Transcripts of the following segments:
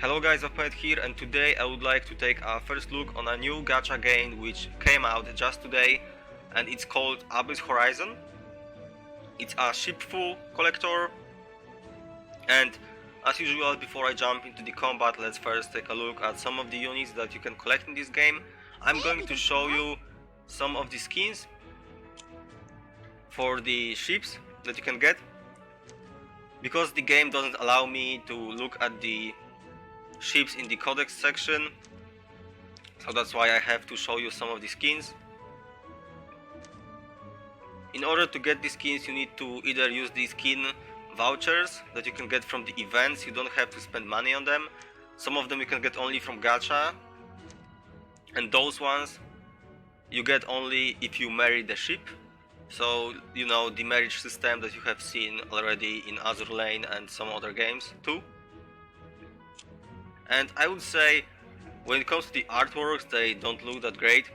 Hello guys, Opponent here, and today I would like to take a first look on a new gacha game which came out just today, and it's called Abyss Horizon. It's a shipful collector, and as usual, before I jump into the combat, let's first take a look at some of the units that you can collect in this game. I'm going to show you some of the skins for the ships that you can get, because the game doesn't allow me to look at the ships in the codex section, so that's why I have to show you some of the skins. In order to get the skins, you need to either use the skin vouchers that you can get from the events. You don't have to spend money on them. Some of them you can get only from gacha, and those ones you get only if you marry the ship. So, you know, the marriage system that you have seen already in Azur Lane and some other games too. And I would say, when it comes to the artworks, they don't look that great,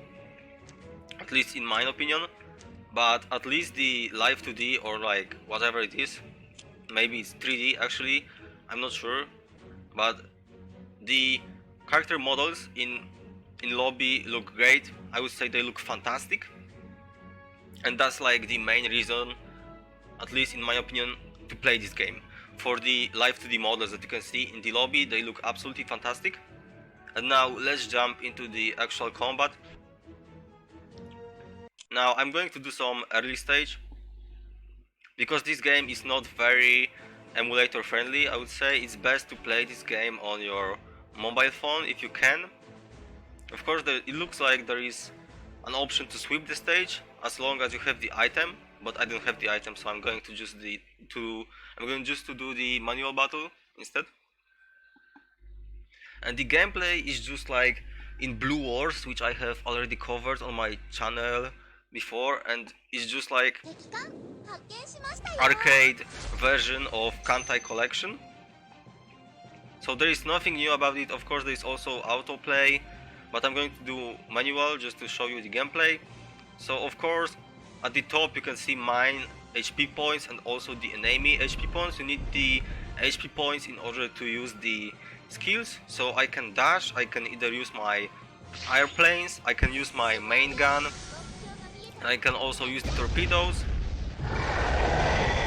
at least in my opinion. But at least the live 2D, or like whatever it is, maybe it's 3D actually, I'm not sure, but the character models in lobby look great. I would say they look fantastic, and that's like the main reason, at least in my opinion, to play this game. For the live 2D models that you can see in the lobby, they look absolutely fantastic. And now let's jump into the actual combat. Now I'm going to do some early stage, because this game is not very emulator friendly. I would say it's best to play this game on your mobile phone if you can. Of course, it looks like there is an option to sweep the stage as long as you have the item, but I don't have the item, so I'm going to just do the manual battle instead. And the gameplay is just like in Blue Wars, which I have already covered on my channel before, and it's just like arcade version of Kantai Collection. So there is nothing new about it. Of course, there is also autoplay, but I'm going to do manual just to show you the gameplay. So of course, at the top you can see mine HP points and also the enemy HP points. You need the HP points in order to use the skills. So I can dash, I can either use my airplanes, I can use my main gun, and I can also use the torpedoes.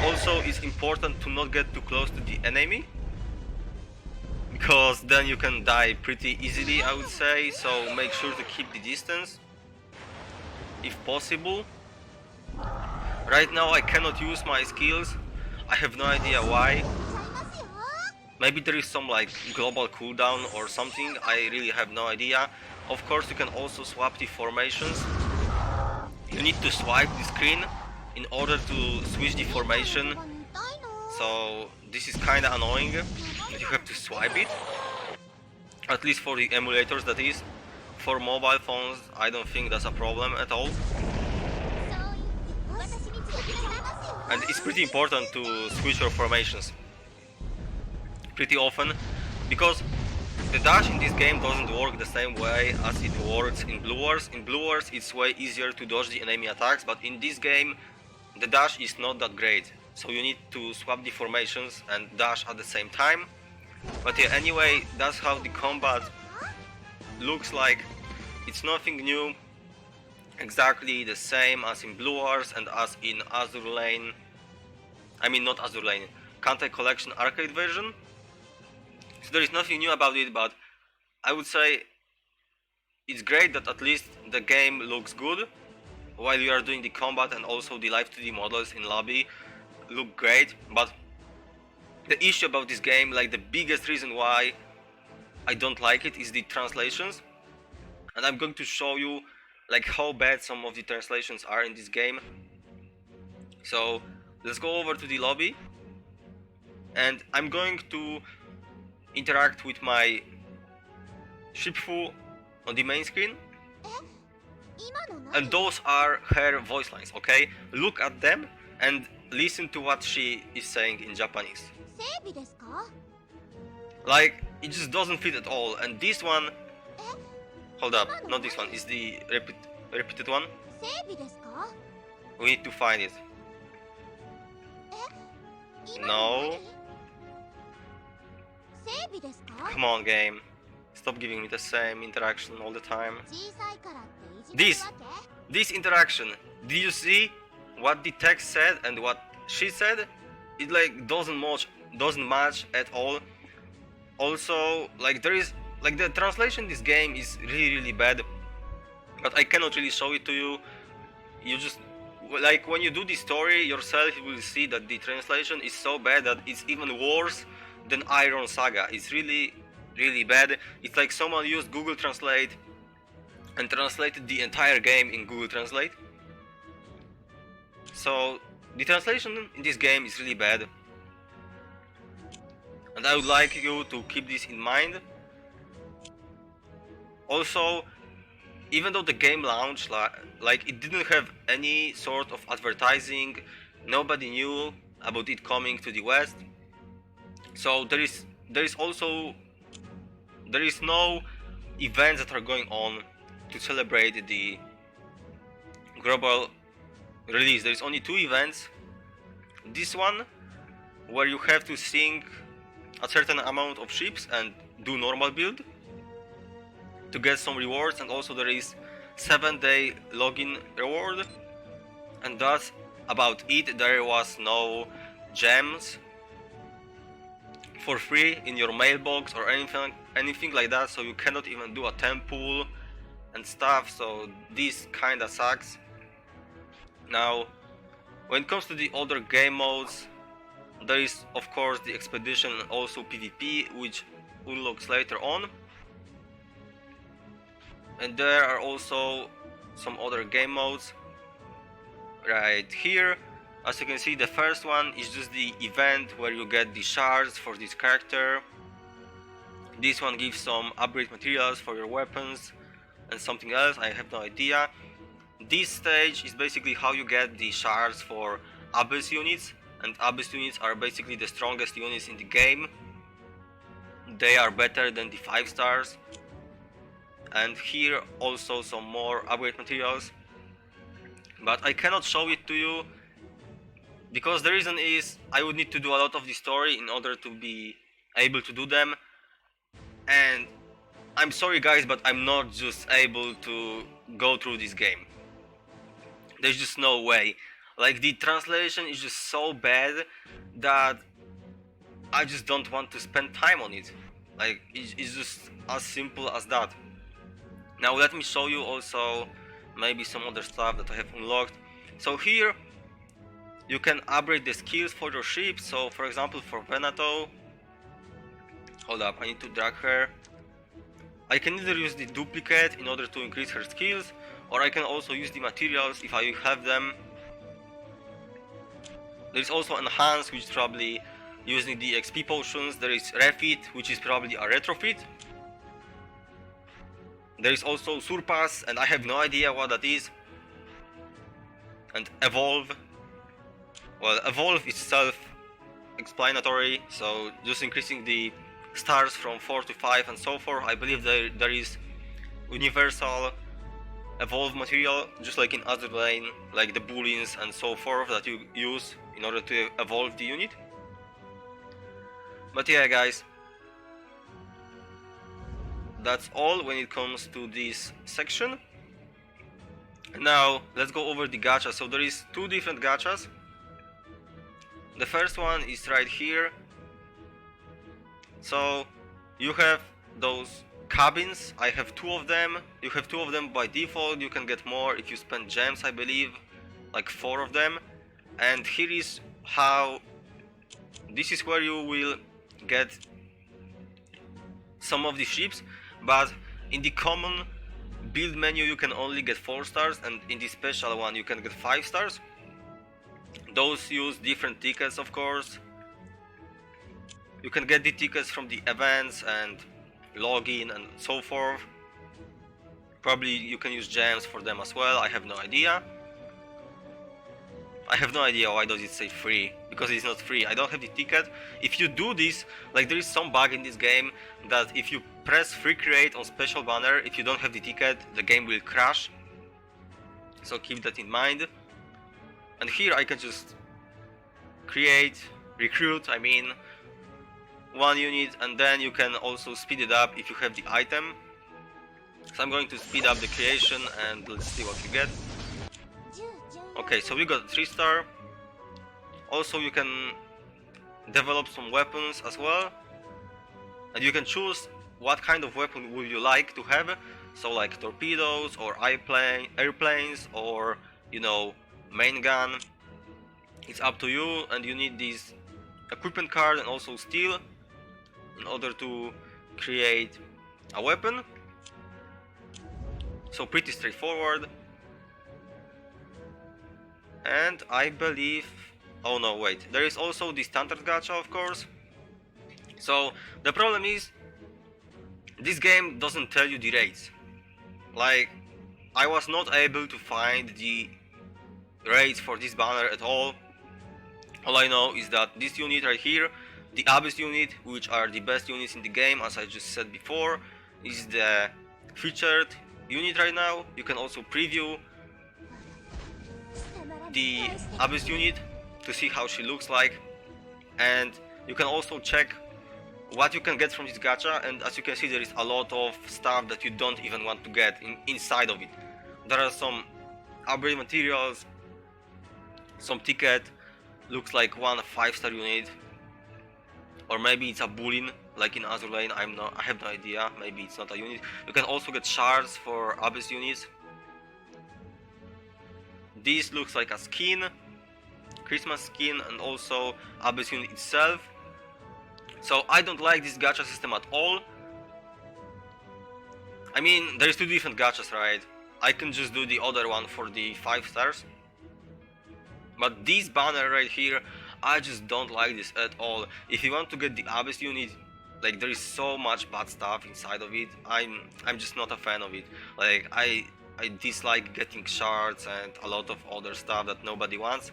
Also, it's important to not get too close to the enemy, because then you can die pretty easily, I would say. So make sure to keep the distance if possible. Right now I cannot use my skills. I have no idea why. Maybe there is some like global cooldown or something. I really have no idea. Of course, you can also swap the formations. You need to swipe the screen in order to switch the formation. So this is kinda annoying that you have to swipe it. At least for the emulators, that is. For mobile phones, I don't think that's a problem at all. And it's pretty important to switch your formations pretty often, because the dash in this game doesn't work the same way as it works in Blue Wars. In Blue Wars it's way easier to dodge the enemy attacks, but in this game the dash is not that great, so you need to swap the formations and dash at the same time. But yeah, anyway, that's how the combat looks like. It's nothing new, exactly the same as in Blue Wars and as in Azur Lane. I mean, not Azur Lane, Kantai Collection arcade version. So there is nothing new about it, but I would say it's great that at least the game looks good while you are doing the combat, and also the live 2D models in lobby look great. But the issue about this game, like the biggest reason why I don't like it, is the translations. And I'm going to show you like how bad some of the translations are in this game. So let's go over to the lobby, and I'm going to interact with my shipful on the main screen, and those are her voice lines, okay? Look at them and listen to what she is saying in Japanese. Like, it just doesn't fit at all. And this one, hold up, not this one, is the repeated one. We need to find it. No. Come on, game. Stop giving me the same interaction all the time. This interaction. Did you see what the text said and what she said? It like doesn't match at all. Also, like there is like the translation in this game is really bad, but I cannot really show it to you. You just like when you do the story yourself, you will see that the translation is so bad that it's even worse than Iron Saga. It's really bad. It's like someone used Google Translate and translated the entire game in Google Translate. So the translation in this game is really bad, and I would like you to keep this in mind. Also, even though the game launched, like it didn't have any sort of advertising, nobody knew about it coming to the West. So there is no events that are going on to celebrate the global release. There is only 2 events. This one, where you have to sink a certain amount of ships and do normal build to get some rewards, and also there is 7-day login reward, and that's about it. There was no gems for free in your mailbox or anything like that, so you cannot even do a temple and stuff, so this kinda sucks. Now, when it comes to the other game modes, there is of course the expedition and also PvP, which unlocks later on. And there are also some other game modes right here. As you can see, the first one is just the event where you get the shards for this character. This one gives some upgrade materials for your weapons and something else, I have no idea. This stage is basically how you get the shards for Abyss units, and Abyss units are basically the strongest units in the game. They are better than the 5 stars. And here also some more upgrade materials, but I cannot show it to you because the reason is I would need to do a lot of the story in order to be able to do them, and I'm sorry guys, but I'm not just able to go through this game. There's just no way. Like, the translation is just so bad that I just don't want to spend time on it. Like, it's just as simple as that. Now let me show you also maybe some other stuff that I have unlocked. So here you can upgrade the skills for your ship. So for example, for Venato, hold up, I need to drag her. I can either use the duplicate in order to increase her skills, or I can also use the materials if I have them. There is also enhance, which is probably using the XP potions. There is refit, which is probably a retrofit. There is also surpass, and I have no idea what that is. And evolve. Well, evolve is self-explanatory, so just increasing the stars from 4 to 5 and so forth. I believe there is universal evolve material, just like in Azur Lane, like the booleans and so forth that you use in order to evolve the unit. But yeah guys, that's all when it comes to this section. Now let's go over the gacha. So there is 2 different gachas. The first one is right here. So you have those cabins. I have 2 of them. You have 2 of them by default. You can get more if you spend gems, I believe, like 4 of them. And here is how, this is where you will get some of the ships, but in the common build menu you can only get 4 stars, and in the special one you can get 5 stars. Those use different tickets, of course. You can get the tickets from the events and login and so forth. Probably you can use gems for them as well, I have no idea. I have no idea why does it say free, because it's not free. I don't have the ticket. If you do this, like there is some bug in this game that if you press free create on special banner, if you don't have the ticket, the game will crash. So keep that in mind. And here I can just create, recruit, I mean, one unit, and then you can also speed it up if you have the item. So I'm going to speed up the creation and let's see what you get. Okay, so we got 3-star. Also you can develop some weapons as well, and you can choose what kind of weapon would you like to have. So like torpedoes or airplanes, or you know, main gun. It's up to you, and you need this equipment card and also steel in order to create a weapon. So pretty straightforward. And I believe, oh no, wait, there is also the standard gacha, of course. So the problem is, this game doesn't tell you the rates. Like, I was not able to find the rates for this banner at all. All I know is that this unit right here, the Abyss unit, which are the best units in the game, as I just said before, is the featured unit right now. You can also preview the Abyss unit to see how she looks like, and you can also check what you can get from this gacha. And as you can see, there is a lot of stuff that you don't even want to get inside of it. There are some upgrade materials, some ticket, looks like one 5-star unit, or maybe it's a bullion like in Azur Lane. I have no idea, maybe it's not a unit. You can also get shards for Abyss units. This looks like a skin, Christmas skin, and also Abyss unit itself. So I don't like this gacha system at all. I mean, there is 2 different gachas, right? I can just do the other one for the 5 stars. But this banner right here, I just don't like this at all. If you want to get the Abyss unit, like, there is so much bad stuff inside of it. I'm just not a fan of it. Like, I dislike getting shards and a lot of other stuff that nobody wants.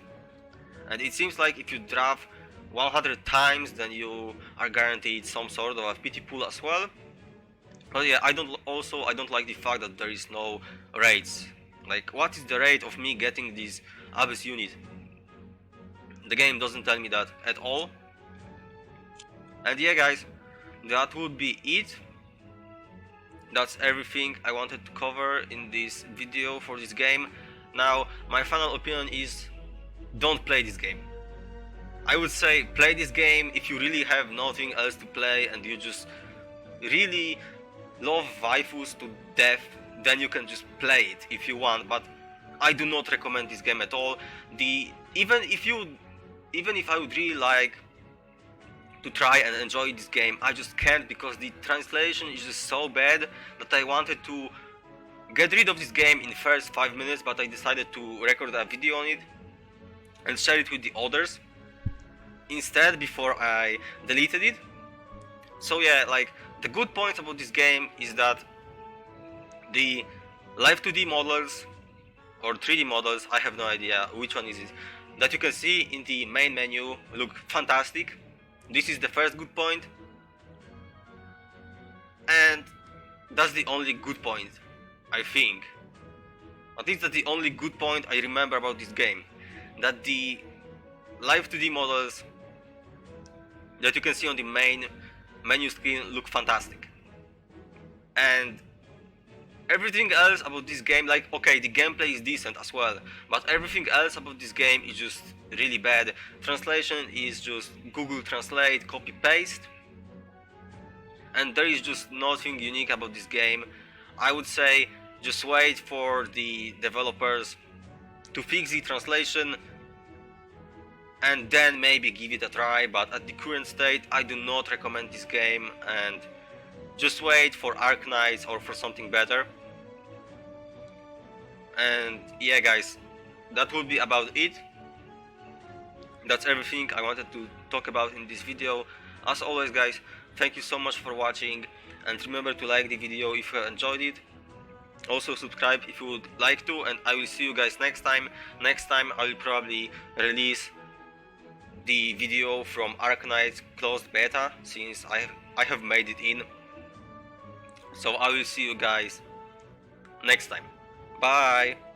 And it seems like if you draft 100 times, then you are guaranteed some sort of a pity pool as well. But yeah, I don't like the fact that there is no rates. Like, what is the rate of me getting this Abyss unit? The game doesn't tell me that at all. And yeah guys, that would be it. That's everything I wanted to cover in this video for this game. Now, my final opinion is, don't play this game. I would say play this game if you really have nothing else to play and you just really love waifus to death, then you can just play it if you want, but I do not recommend this game at all. Even if I would really like to try and enjoy this game, I just can't, because the translation is just so bad that I wanted to get rid of this game in the first 5 minutes, but I decided to record a video on it and share it with the others instead before I deleted it. So yeah, like, the good point about this game is that the live 2D models or 3D models, I have no idea which one is it, that you can see in the main menu look fantastic. This is the first good point, and that's the only good point, I think. At least that's the only good point I remember about this game, that the live 2D models that you can see on the main menu screen look fantastic. And everything else about this game, like, okay, the gameplay is decent as well, but everything else about this game is just really bad. Translation is just Google Translate, copy paste, and there is just nothing unique about this game. I would say just wait for the developers to fix the translation and then maybe give it a try, but at the current state I do not recommend this game, and just wait for Arknights or for something better. And yeah guys, that would be about it. That's everything I wanted to talk about in this video. As always guys, thank you so much for watching, and remember to like the video if you enjoyed it. Also subscribe if you would like to, and I will see you guys next time. Next time I will probably release the video from Arknights closed beta, since I have made it in. So I will see you guys next time. Bye!